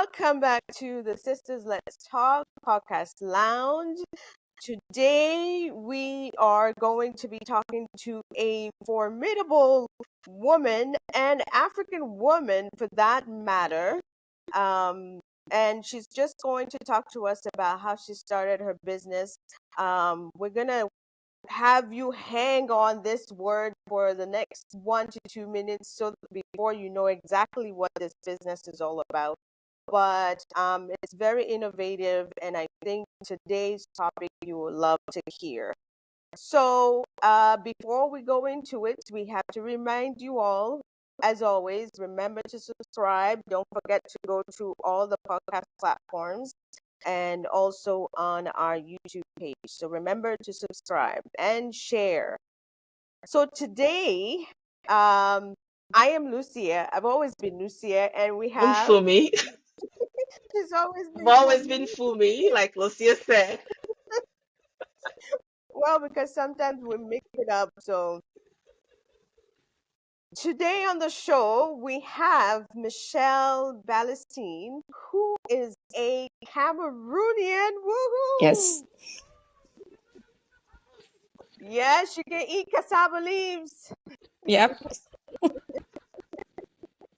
Welcome back to the Sisters Let's Talk podcast lounge. Today we are going to be talking to a formidable woman, an African woman for that matter. And she's just going to talk to us about how she started her business. We're going to have you hang on this word for the next 1 to 2 minutes so that before you know exactly what this business is all about. But it's very innovative, and I think today's topic you will love to hear. So before we go into it, we have to remind you all, as always, remember to subscribe. Don't forget to go to all the podcast platforms and also on our YouTube page. So remember to subscribe and share. So today, I am Lucia. I've always been Lucia, and we I'm have, Fumi. she's always I've been always Fumi. been Fumi, like Lucia said. Well, because sometimes we mix it up. So today on the show, we have Michelle Ballestine, who is a Cameroonian. Yes. Woohoo! Yes, you can eat cassava leaves. Yep.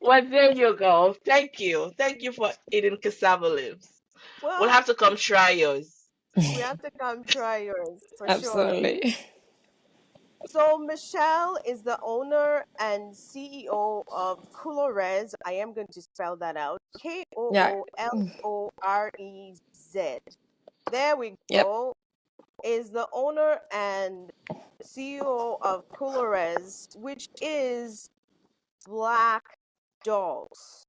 Well, there you go. Thank you. Thank you for eating cassava leaves. We'll Well, have to come try yours. we have to come try yours for sure. Absolutely. So Michelle is the owner and CEO of Koolorez. I am going to spell that out. Yeah. Koolorez. There we Yep. go. Is the owner and CEO of Koolorez, which is Black Dolls.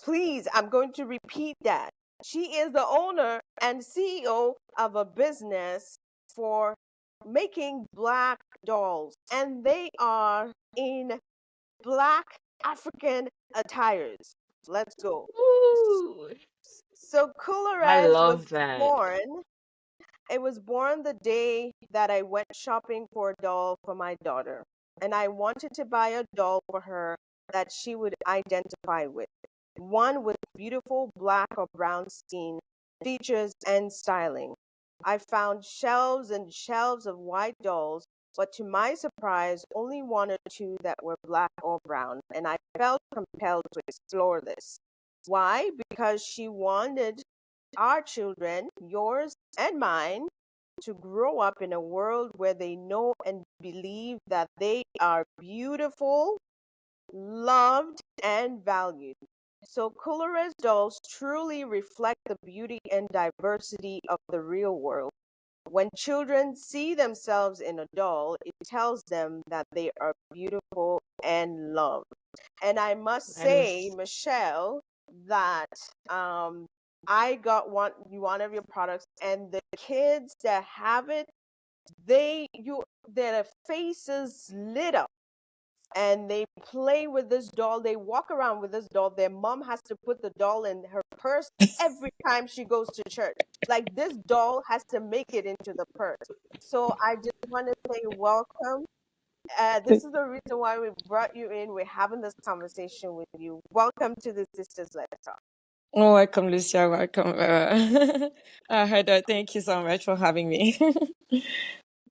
Please, I'm going to repeat that. She is the owner and CEO of a business for making black dolls, and they are in black African attires. Let's go. Ooh, So I Koolorez was love that. born. It was born the day that I went shopping for a doll for my daughter, and I wanted to buy a doll for her that she would identify with. One with beautiful black or brown skin, features, and styling. I found shelves and shelves of white dolls, but to my surprise, only one or two that were black or brown, and I felt compelled to explore this. Why? Because she wanted our children, yours and mine, to grow up in a world where they know and believe that they are beautiful, loved, and valued. So, Koolorez dolls truly reflect the beauty and diversity of the real world. When children see themselves in a doll, it tells them that they are beautiful and loved. And I must That say, is, Michelle, that I got one of your products, and the kids that have it, their faces lit up, and they play with this doll. They walk around with this doll. Their mom has to put the doll in her purse every time she goes to church. Like, this doll has to make it into the purse. So I just want to say welcome. This is the reason why we brought you in. We're having this conversation with you. Welcome to the Sisters Let's Talk. Oh, welcome, Lucia. Welcome. Heather, thank you so much for having me.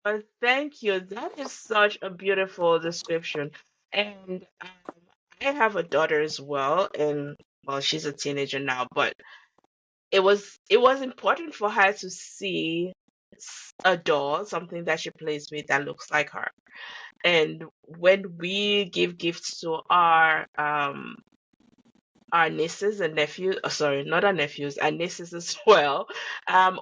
well, thank you. That is such a beautiful description. And I have a daughter as well, and well, she's a teenager now, but it was important for her to see a doll, something that she plays with that looks like her. And when we give gifts to our nieces and nephews, sorry, not our nephews, our nieces as well,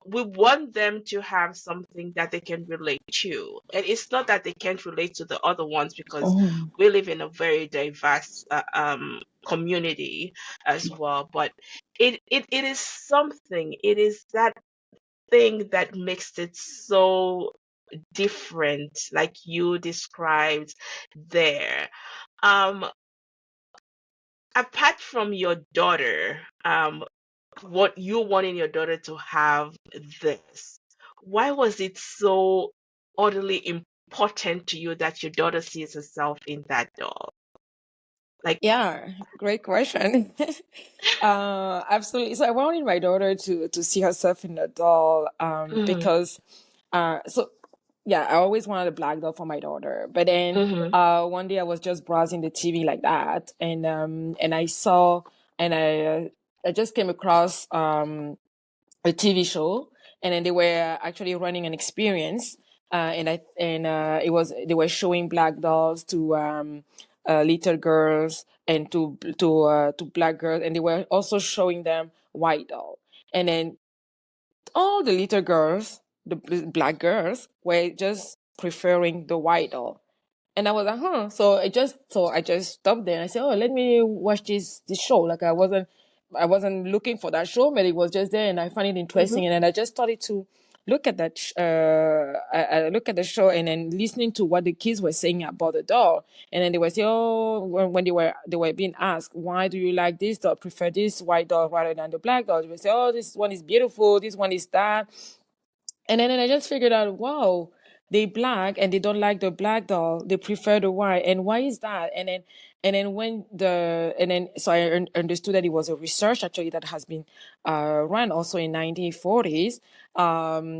we want them to have something that they can relate to. And it's not that they can't relate to the other ones, because Mm. we live in a very diverse community as well. But it is something. It is that thing that makes it so different, like you described there. Um, Apart from your daughter, what you wanting your daughter to have this, why was it so utterly important to you that your daughter sees herself in that doll? Like, Yeah, great question. Absolutely. So I wanted my daughter to see herself in a doll, mm-hmm, because so yeah, I always wanted a black doll for my daughter. But then mm-hmm, one day I was just browsing the TV like that, and I saw, and I just came across a TV show, and then they were actually running an experience, and it was, they were showing black dolls to little girls and to black girls, and they were also showing them white doll, and then all the little girls, the black girls, were just preferring the white doll. And I was like, huh. So I just stopped there and I said, oh, let me watch this show. Like I wasn't looking for that show, but it was just there, and I found it mm-hmm, interesting. And then I just started to look at I look at the show, and then listening to what the kids were saying about the doll. And then they were saying, oh, when they were being asked, why do you like this doll, prefer this white doll rather than the black doll? They would say, oh, this one is beautiful, this one is that. And then I just figured out, wow, they black and they don't like the black doll. They prefer the white. And why is that? So I understood that it was a research actually that has been run also in 1940s.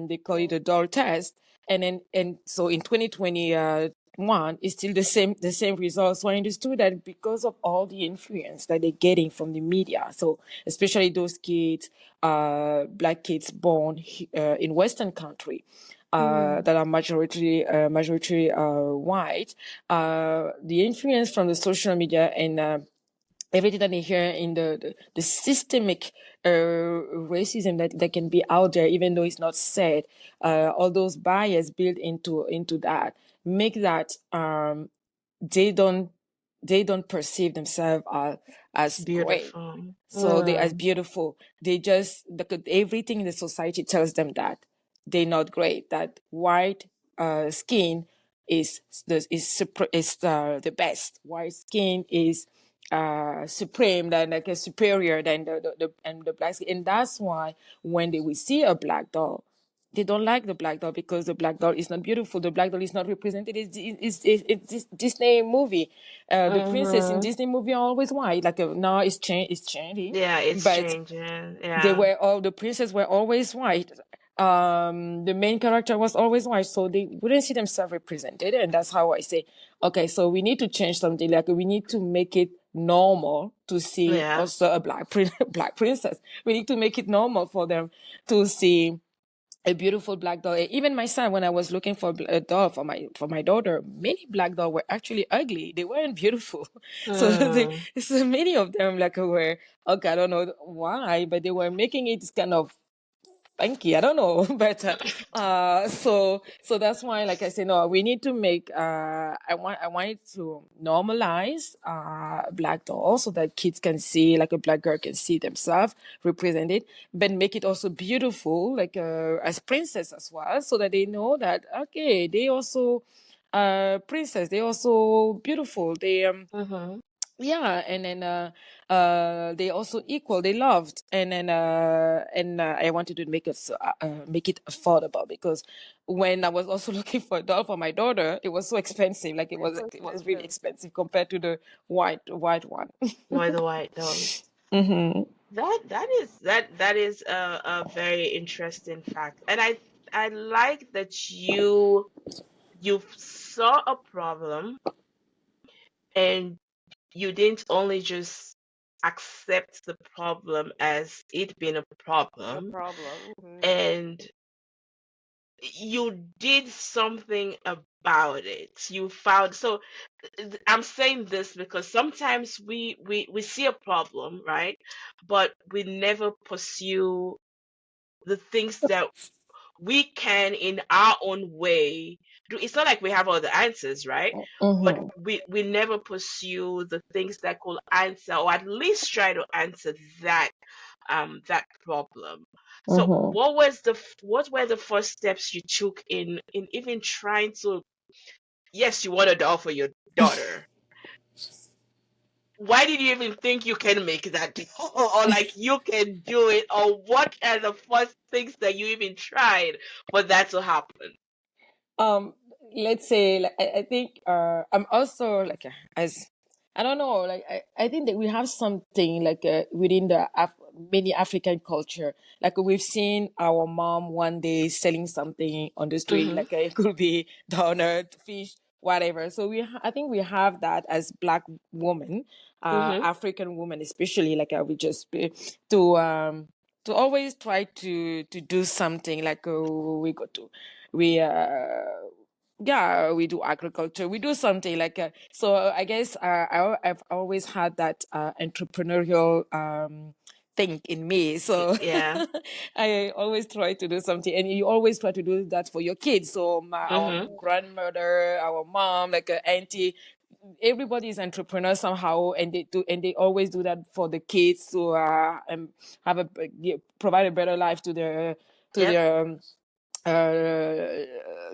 They call it the doll test. And so in 2021, it's still the same results. So I understood that because of all the influence that they're getting from the media, so especially those kids, black kids born in Western country, mm-hmm, that are majority white, the influence from the social media and everything that they hear in the systemic racism that can be out there, even though it's not said, all those bias built into that make that they don't they don't perceive themselves as great, beautiful. so they as Mm, beautiful. They just because everything in the society tells them that they're not great. That white skin is the best. White skin is supreme, than like a superior than the black skin, and that's why when they will see a black doll, they don't like the black doll because the black doll is not beautiful. The black doll is not represented. It's Disney movie. The princess in mm-hmm. Disney movie are always white. Like now it's changing, Yeah, it's but changing. they Yeah. were all the princess were always white. The main character was always white, so they wouldn't see themselves represented, and that's how I say, okay, so we need to change something. Like we need to make it normal to see Yeah. also a black princess. We need to make it normal for them to see a beautiful black doll. Even my son, when I was looking for a doll for my daughter, many black dolls were actually ugly. They weren't beautiful. So Mm. so many of them like were, okay, I don't know why, but they were making it kind of funky. I don't know, but so that's why, like I said, no, we need to make. I want it to normalize black doll so that kids can see, like a black girl can see themselves represented, but make it also beautiful, like as princess as well, so that they know that okay, they also princess, they also beautiful. They Mm-hmm. yeah, and then they also equal, they loved, and then I wanted to make it affordable, because when I was also looking for a doll for my daughter, it was so expensive, like it It's was so it was really expensive. expensive compared to the white one. Why the white dolls? Mm-hmm. That is a very interesting fact, and I like that you saw a problem and you didn't only just accept the problem as it being a A problem, problem. Hmm. and you did something about it. You found so I'm saying this because sometimes we see a problem, right? But we never pursue the things that we can in our own way do. It's not like we have all the answers, right? But Mm-hmm. we never pursue the things that could answer, or at least try to answer that problem. So Mm-hmm. what were the first steps you took in even trying to, yes, you want a doll for your daughter. Why did you even think you can make that deal? Or like you can do it? Or what are the first things that you even tried for that to happen? um let's say, like, I think I'm also like, as I don't know. Like I think that we have something like within the many African culture. Like we've seen our mom one day selling something on the street. Mhm. Like it could be donut, fish, whatever. So I think we have that as Black women, Mhm. African women, especially. Like I would just be to um to always try to do something. Like we go to we yeah, we do agriculture, we do something like so I guess I've always had that entrepreneurial thing in me, so Yeah. I always try to do something, and you always try to do that for your kids. So our Mhm. grandmother, our mom, like auntie, everybody is entrepreneur somehow, and they always do that for the kids to have provide a better life to Yep. their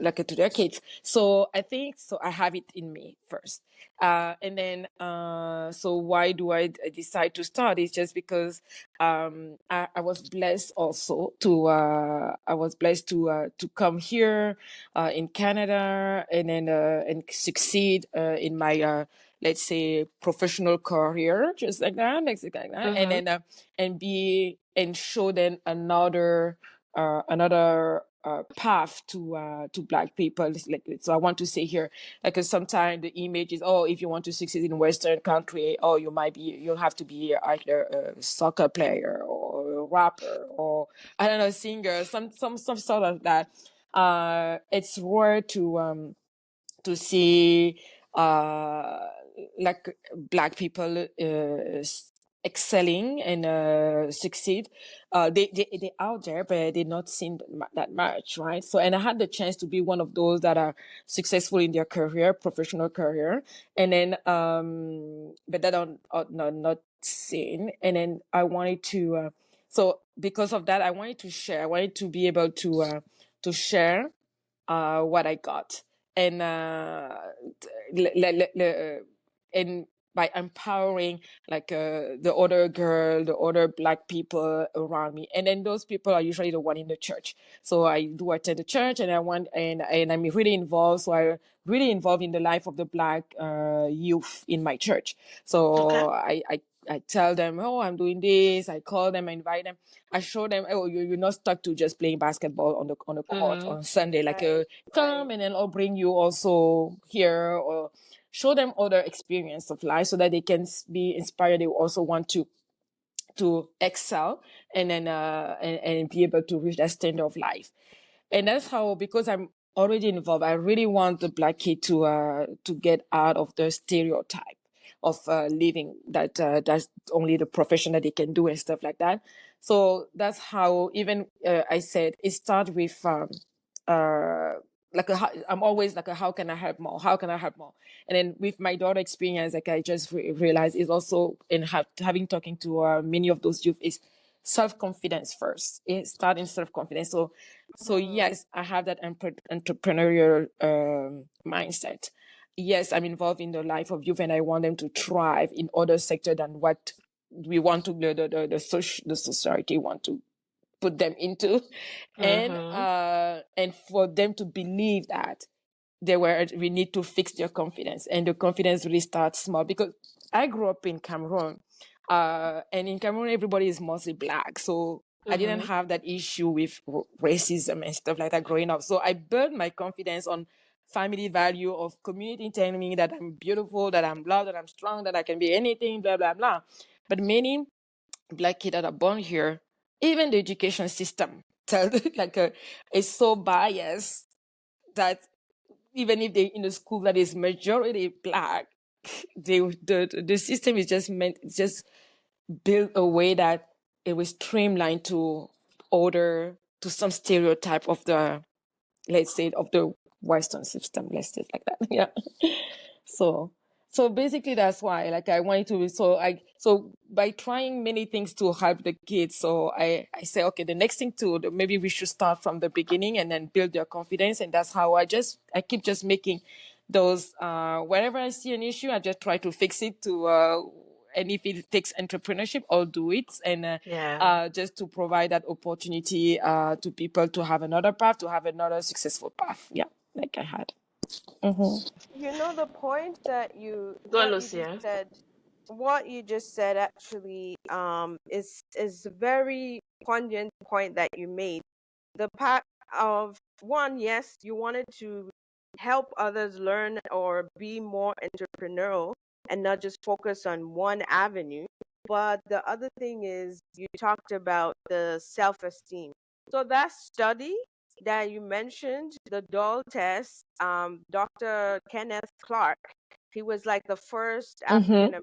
like to their kids. So I think so. I have it in me first, and then so why do I decide to start? It's just because I was blessed also to I was blessed to come here in Canada, and then and succeed in my let's say professional career, just like that, and Mhm. then and be and show them another path to Black people. Like, so I want to say here, like sometimes the image is, oh, if you want to succeed in Western country, oh, you'll have to be either a soccer player or a rapper or I don't know, singer, some sort of that. It's rare to see like Black people excelling and succeed. They out there, but they're not seen that much, right? So, and I had the chance to be one of those that are successful in their career, professional career, and then but that are not seen. And then I wanted to so because of that, I wanted to share. I wanted to be able to share what I got, and and by empowering like the other girl, the other Black people around me, and then those people are usually the one in the church. So I do attend the church, and I want and I'm really involved. So I really involved in the life of the Black youth in my church. Okay. So I tell them, oh, I'm doing this. I call them, I invite them. I show them, oh, you're not stuck to just playing basketball on the court Mhm. on Sunday. Like, Right, come, right. and then I'll bring you also here, or show them other experience of life so that they can be inspired. They also want to excel, and then and be able to reach that standard of life. And that's how, because I'm already involved, I really want the Black kid to get out of the stereotype of living that that's only the profession that they can do and stuff like that. So that's how, even I said it starts with uh like I'm always like how can I help more, how can I help more. And then with my daughter experience, like I just realized is also in having talking to many of those youth is self-confidence first. It start in self-confidence. So Mm, yes, I have that entrepreneurial mindset. Yes, I'm involved in the life of youth, and I want them to thrive in other sector than what we want to the society want to put them into, Mhm. and for them to believe that we need to fix their confidence, and the confidence really starts small. Because I grew up in Cameroon, and in Cameroon everybody is mostly Black, so I didn't Mhm. have that issue with racism and stuff like that growing up. So I built my confidence on family value of community telling me that I'm beautiful, that I'm loved, that I'm strong, that I can be anything, blah blah blah. But many Black kids that are born here, even the education system tell like is so biased that even if they in a school that is majority Black, the system is just built a way that it was streamlined to order to some stereotype of the, let's say, of the Western system. Let's say it like that. Yeah. So so basically that's why, like, I wanted to, so by trying many things to help the kids, so I say, okay, the next thing to maybe we should start from the beginning and then build their confidence. And that's how I keep just making those whenever I see an issue, I just try to fix it to and if it takes entrepreneurship, I'll do it. And Yeah. just to provide that opportunity to people to have another path, to have another successful path. Yeah, like I had. You know, the point that you Go on, what you just Lucia. said, what you just said actually is a very poignant point that you made. The part of one, yes, you wanted to help others learn or be more entrepreneurial and not just focus on one avenue. But the other thing is you talked about the self-esteem. So that study that you mentioned, the doll test, Dr. Kenneth Clark, he was like the Mm-hmm.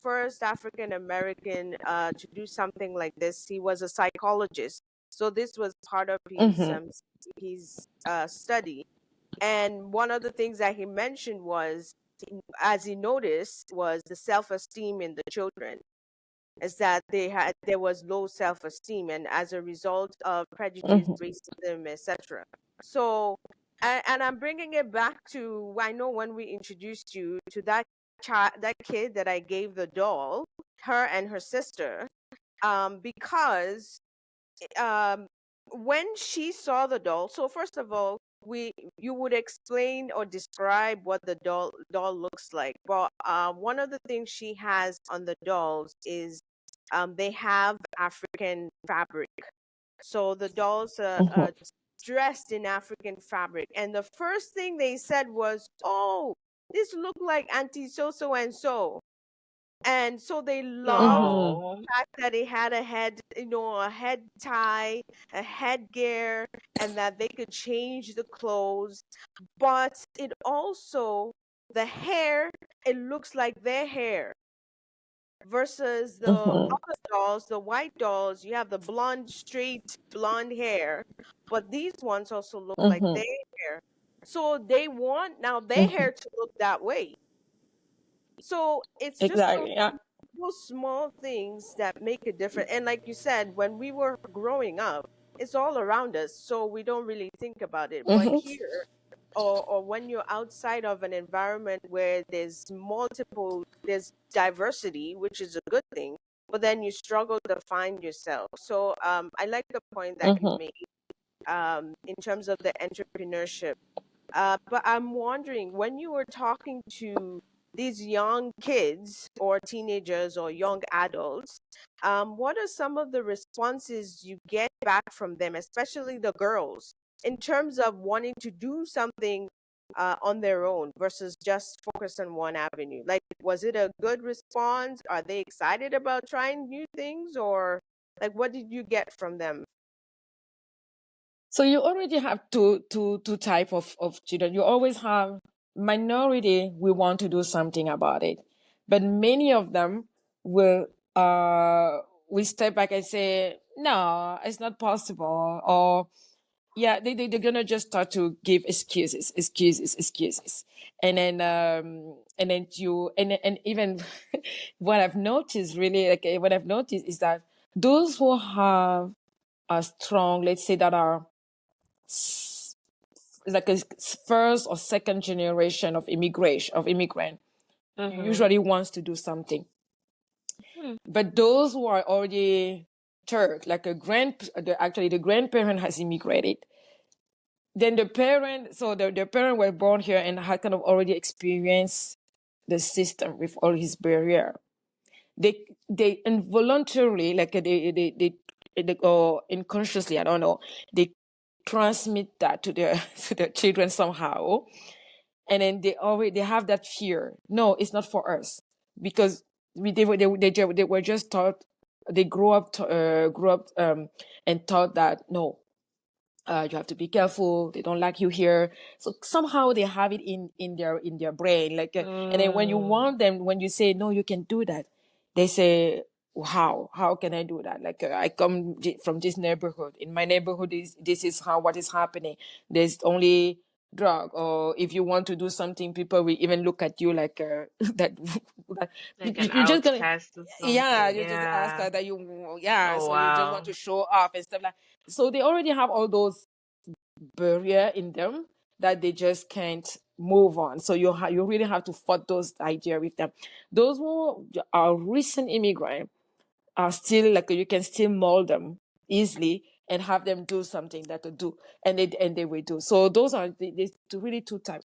First African American to do something like this. He was a psychologist, so this was part of Mm-hmm. his study. And one of the things that he mentioned was, as he noticed, was the self-esteem in the children, is that there was low self-esteem, and as a result of prejudice, Mm-hmm. racism, etc. So, and I'm bringing it back to, I know when we introduced you to that child, that kid that I gave the doll, her and her sister, because um when she saw the doll, so first of all, we you would explain or describe what the doll looks like. But one of the things she has on the dolls is they have African fabric. So the dolls Mm-hmm. are dressed in African fabric, and the first thing they said was, "Oh, this look like Auntie so and so." And so they loved Mm-hmm. No. fact that it had a head tie, a headgear, and that they could change the clothes. But it also, the hair, it looks like their hair versus the Mm-hmm. other dolls, the white dolls, you have the blonde, straight blonde hair, but these ones also look like Mm-hmm. their hair. So they want now their Mm-hmm. hair to look that way. So it's just Exactly. Yeah. those small things that make a difference. And like you said, when we were growing up, it's all around us, so we don't really think about it. But Mm-hmm. here, or when you're outside of an environment where there's diversity, which is a good thing, but then you struggle to find yourself. So I like the point that you Mm-hmm. made in terms of the entrepreneurship. But I'm wondering, when you were talking to these young kids or teenagers or young adults, what are some of the responses you get back from them, especially the girls, in terms of wanting to do something on their own versus just focus on one avenue? Like, was it a good response? Are they excited about trying new things, or like, what did you get from them? So you already have two type of children. You always have minority we want to do something about it. But many of them will will step back and say, no, it's not possible. Or yeah, they're gonna just start to give excuses. And then you and even what I've noticed really like what I've noticed is that those who have a strong, let's say that are like a first or second generation of immigrant Mm-hmm. usually wants to do something, Hmm. but those who are already third, like actually the grandparent has immigrated, then the parent, so the parent were born here and had kind of already experienced the system with all his barrier. They involuntarily, like they or unconsciously, I don't know, they transmit that to their to their children somehow, and then they have that fear. No, it's not for us, because they were just taught, they grew up and taught that no, you have to be careful, they don't like you here. So somehow they have it in their brain, like and then when you Mm. want them, when you say no, you can do that, they say, how can I do that? Like I come from this neighborhood, in my neighborhood this is how what is happening, there's only drug, or if you want to do something, people will even look at you like that, that Like an you're just gonna, outcast or yeah, something. you just ask Yeah. that you, yeah, Oh so you just want wow. to show off and stuff like, so they already have all those barrier in them that they just can't move on. So you really have to fight those idea with them. Those who are recent immigrant are still like, you can still mold them easily and have them do something that to do, and they will do. So those are the really two type